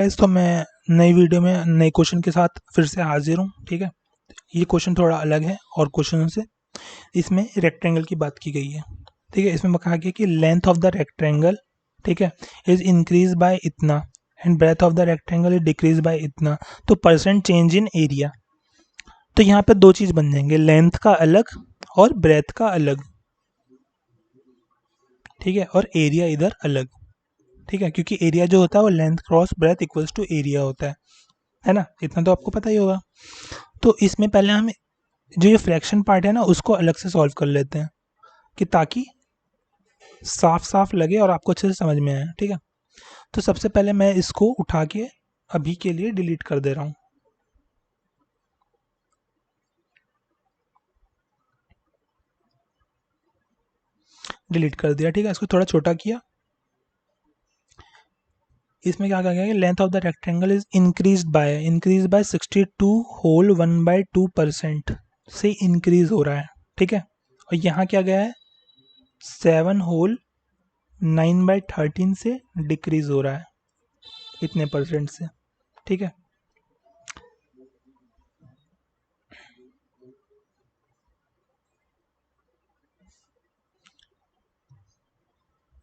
Guys, तो मैं नई वीडियो में नए क्वेश्चन के साथ फिर से हाजिर हूँ। ठीक है, ये क्वेश्चन थोड़ा अलग है और क्वेश्चनों से। इसमें रेक्टेंगल की बात की गई है। ठीक है, इसमें कहा गया कि लेंथ ऑफ द रेक्टेंगल, ठीक है, इज इंक्रीज बाय इतना and breadth of the rectangle is decrease by इतना, तो परसेंट चेंज इन एरिया। तो यहाँ पे दो चीज बन जाएंगे, लेंथ का अलग और ब्रेथ का अलग। ठीक है, और एरिया इधर अलग। ठीक है, क्योंकि एरिया जो होता है वो length cross breadth equals to area होता है ना। इतना तो आपको पता ही होगा। तो इसमें पहले हम जो ये फ्रैक्शन पार्ट है ना उसको अलग से सॉल्व कर लेते हैं, कि ताकि साफ साफ लगे और आपको अच्छे से समझ में आए। ठीक है, तो सबसे पहले मैं इसको उठा के अभी के लिए डिलीट कर दे रहा हूँ। डिलीट कर दिया। ठीक है, इसको थोड़ा छोटा किया। इसमें क्या कहा गया है, length of the rectangle is increase by 62 whole 1/2% से इंक्रीज हो रहा है। ठीक है, और यहाँ क्या गया है, 7 होल 9/13 से डिक्रीज हो रहा है, इतने परसेंट से। ठीक है,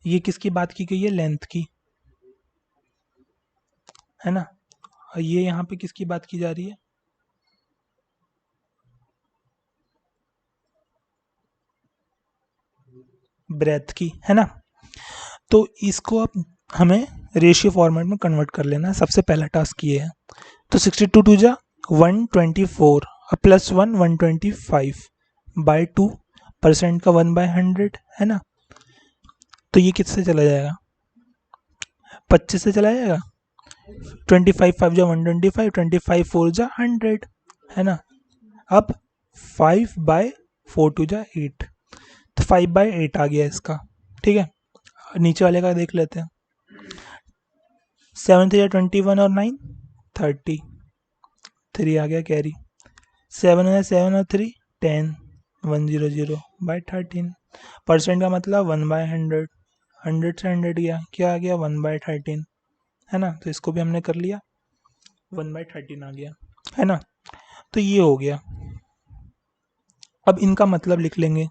ये किसकी बात की गई है, लेंथ की, है ना। और ये यहाँ पे किसकी बात की जा रही है, ब्रेथ की, है ना। तो इसको अब हमें रेशियो फॉर्मेट में कन्वर्ट कर लेना है। सबसे पहला टास्क ये है। तो 62 टू जा 124 और +1 125 बाय 2, परसेंट का 1/100, है ना। तो ये किससे चला जाएगा, 25 से चला जाएगा। 25 5 जा 125, 25 4 जा 100, है ना। अब 5/4 टू जा 8, तो 5/8 आ गया इसका। ठीक है, नीचे वाले का देख लेते हैं। 7 3 जा 21 और 9 30, 3 आ गया कैरी। 7 है 7 और 3 10, 100/13। परसेंट का मतलब 1/100, 100 से 100 गया, क्या आ गया 1/13, है ना। तो इसको भी हमने कर लिया, 1/13 आ गया, है ना। तो ये हो गया। अब इनका मतलब लिख लेंगे।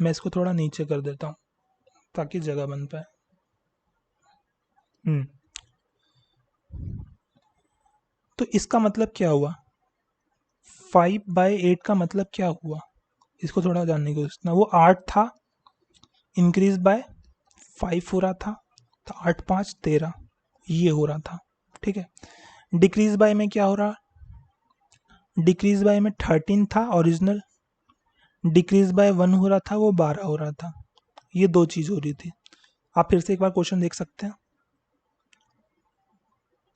मैं इसको थोड़ा नीचे कर देता हूँ ताकि जगह बन पाए। तो इसका मतलब क्या हुआ, 5/8 का मतलब क्या हुआ, इसको थोड़ा जानने की कोशिश करना। वो 8 था, इंक्रीज बाय 5 हो रहा था, तो 8 5 13 ये हो रहा था। ठीक है, डिक्रीज बाय में क्या हो रहा, डिक्रीज बाय में 13 था ओरिजिनल, डिक्रीज बाय 1 हो रहा था, वो 12 हो रहा था। ये दो चीज हो रही थी। आप फिर से एक बार क्वेश्चन देख सकते हैं।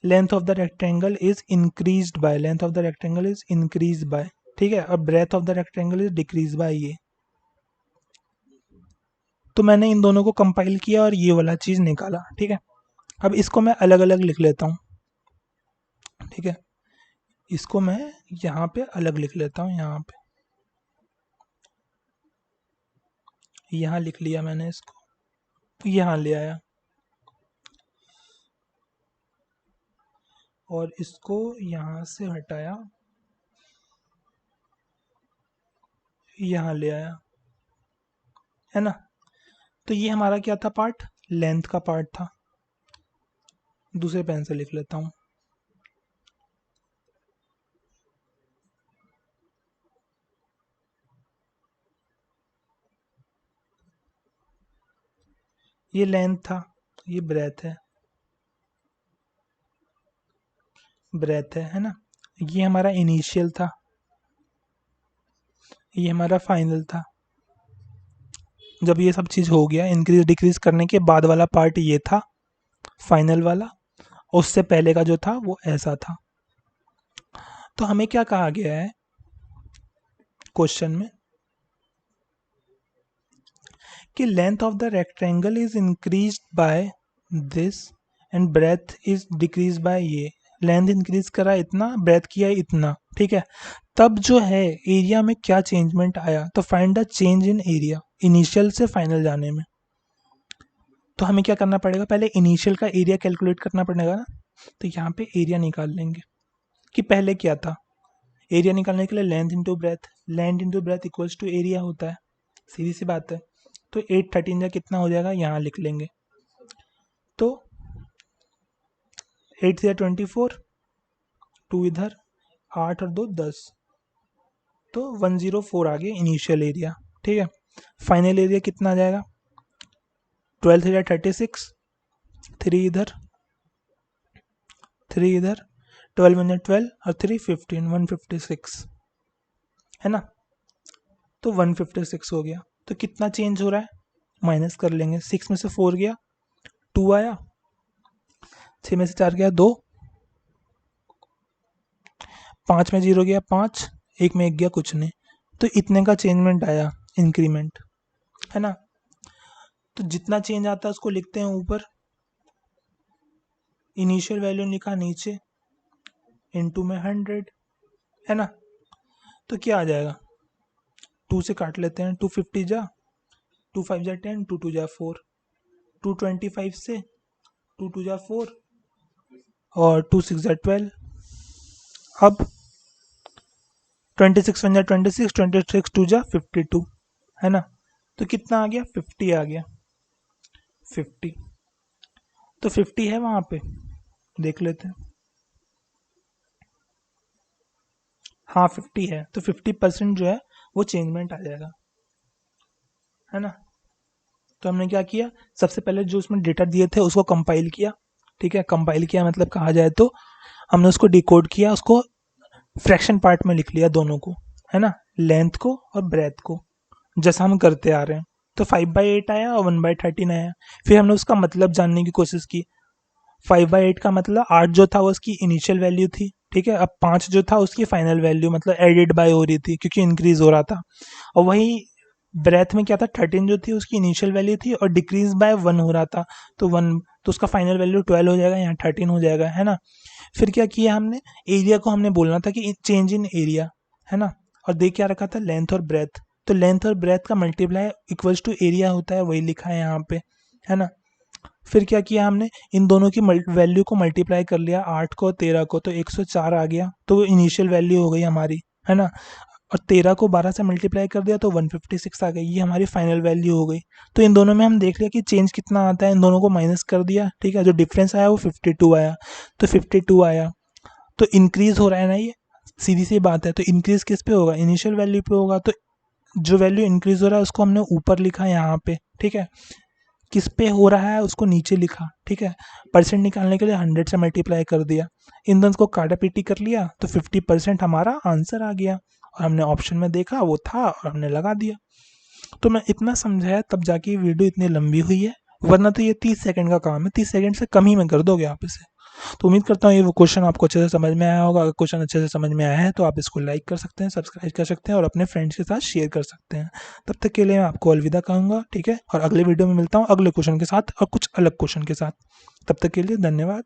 Length of the rectangle is increased by, length of the rectangle is increase by, ठीक है, और breadth of the rectangle is decrease by ये। तो मैंने इन दोनों को कंपाइल किया और ये वाला चीज निकाला। ठीक है, अब इसको मैं अलग अलग लिख लेता हूँ। ठीक है, इसको मैं यहाँ पे अलग लिख लेता हूँ, यहाँ पे, यहाँ लिख लिया मैंने इसको, यहाँ ले आया और इसको यहाँ से हटाया, यहाँ ले आया, है ना। तो ये हमारा क्या था पार्ट, लेंथ का पार्ट था। दूसरे पेन से लिख लेता हूँ। ये लेंथ था, ये ब्रेथ है, ब्रेथ है ना। ये हमारा इनिशियल था, ये हमारा फाइनल था। जब ये सब चीज़ हो गया, इंक्रीज डिक्रीज करने के बाद वाला पार्ट ये था, फाइनल वाला। उससे पहले का जो था वो ऐसा था। तो हमें क्या कहा गया है क्वेश्चन में, कि length of the rectangle is increase by this and breadth is decrease by ये। लेंथ इंक्रीज करा इतना, ब्रेथ किया इतना। ठीक है, तब जो है एरिया में क्या चेंजमेंट आया, तो find the change in area, initial से फाइनल जाने में। तो हमें क्या करना पड़ेगा, पहले इनिशियल का एरिया कैलकुलेट करना पड़ेगा ना। तो यहाँ पे एरिया निकाल लेंगे कि पहले क्या था। एरिया निकालने के लिए length into breadth equals to area होता है, सीधी सी बात है। तो 8 13 जा कितना हो जाएगा, यहाँ लिख लेंगे। तो 8 से 24, 2 इधर, 8 और 2 10, तो 104 आ गया इनिशियल एरिया। ठीक है, फाइनल एरिया कितना आ जाएगा, 12 से 36, 3 इधर, 3 इधर, 12 1 12 और 3 15, 156 है ना। तो 156 हो गया। तो कितना चेंज हो रहा है, माइनस कर लेंगे। 6 में से 4 गया, 2 आया, 6 में से 4 गया 2, 5 में 0 गया 5, 1 में 1 गया कुछ नहीं। तो इतने का चेंजमेंट आया, इंक्रीमेंट है ना। तो जितना चेंज आता है उसको लिखते हैं ऊपर, इनिशियल वैल्यू लिखा नीचे, इनटू में 100 है ना। तो क्या आ जाएगा, 2 से काट लेते हैं, 250 जा, 2 5 जा 10, 2 2 जा 4, 225 से 2 2 जा 4 और 2 6 जा 12। अब 26 1 जा 26, 26 2 जा 52 है ना। तो कितना आ गया, 50 आ गया, 50। तो 50 है वहाँ पे, देख लेते हैं। हाँ 50 है, तो 50% जो है वो चेंजमेंट आ जाएगा, है ना। तो हमने क्या किया, सबसे पहले जो उसमें डेटा दिए थे उसको कंपाइल किया। ठीक है, कंपाइल किया मतलब कहा जाए तो हमने उसको डिकोड किया, उसको फ्रैक्शन पार्ट में लिख लिया दोनों को, है ना, लेंथ को और ब्रेथ को, जैसा हम करते आ रहे हैं। तो 5/8 आया और 1/13 आया। फिर हमने उसका मतलब जानने की कोशिश की। 5/8 का मतलब 8 जो था वो उसकी इनिशियल वैल्यू थी, ठीक है। अब 5 जो था उसकी फाइनल वैल्यू, मतलब एडेड बाय हो रही थी क्योंकि इंक्रीज हो रहा था। और वही ब्रेथ में क्या था, 13 जो थी उसकी इनिशियल वैल्यू थी और डिक्रीज बाय 1 हो रहा था, तो 1, तो उसका फाइनल वैल्यू 12 हो जाएगा, यहाँ 13 हो जाएगा, है ना। फिर क्या किया हमने, एरिया को हमने बोलना था कि चेंज इन एरिया, है ना। और देख क्या रखा था, लेंथ और ब्रेथ। तो लेंथ और ब्रेथ का मल्टीप्लाई इक्वल्स टू एरिया होता है, वही लिखा है यहाँ पे, है ना। फिर क्या किया हमने, इन दोनों की वैल्यू को मल्टीप्लाई कर लिया, 8 को 13 को, तो 104 आ गया, तो वो इनिशियल वैल्यू हो गई हमारी, है ना। और 13 को 12 से मल्टीप्लाई कर दिया तो 156 आ गई, ये हमारी फाइनल वैल्यू हो गई। तो इन दोनों में हम देख लिया कि चेंज कितना आता है, इन दोनों को माइनस कर दिया, ठीक है। जो डिफरेंस आया वो 52 आया, तो 52 आया। तो इंक्रीज हो रहा है ना, ये सीधी सी बात है। तो इंक्रीज किस पे होगा, इनिशियल वैल्यू पे होगा। तो जो वैल्यू इंक्रीज हो रहा है उसको हमने ऊपर लिखा यहाँ पे, ठीक है। किस पे हो रहा है उसको नीचे लिखा, ठीक है। परसेंट निकालने के लिए 100 से मल्टीप्लाई कर दिया, इन दोनों को काटा पीटी कर लिया, तो 50% हमारा आंसर आ गया। और हमने ऑप्शन में देखा वो था और हमने लगा दिया। तो मैं इतना समझाया तब जाके वीडियो इतनी लंबी हुई है, वरना तो ये 30 सेकंड का काम है, 30 सेकंड से कम ही में कर दोगे आप इसे। तो उम्मीद करता हूँ ये वो क्वेश्चन आपको अच्छे से समझ में आया होगा। अगर क्वेश्चन अच्छे से समझ में आया है तो आप इसको लाइक कर सकते हैं, सब्सक्राइब कर सकते हैं और अपने फ्रेंड्स के साथ शेयर कर सकते हैं। तब तक के लिए मैं आपको अलविदा कहूँगा, ठीक है। और अगले वीडियो में मिलता हूँ अगले क्वेश्चन के साथ और कुछ अलग क्वेश्चन के साथ। तब तक के लिए धन्यवाद।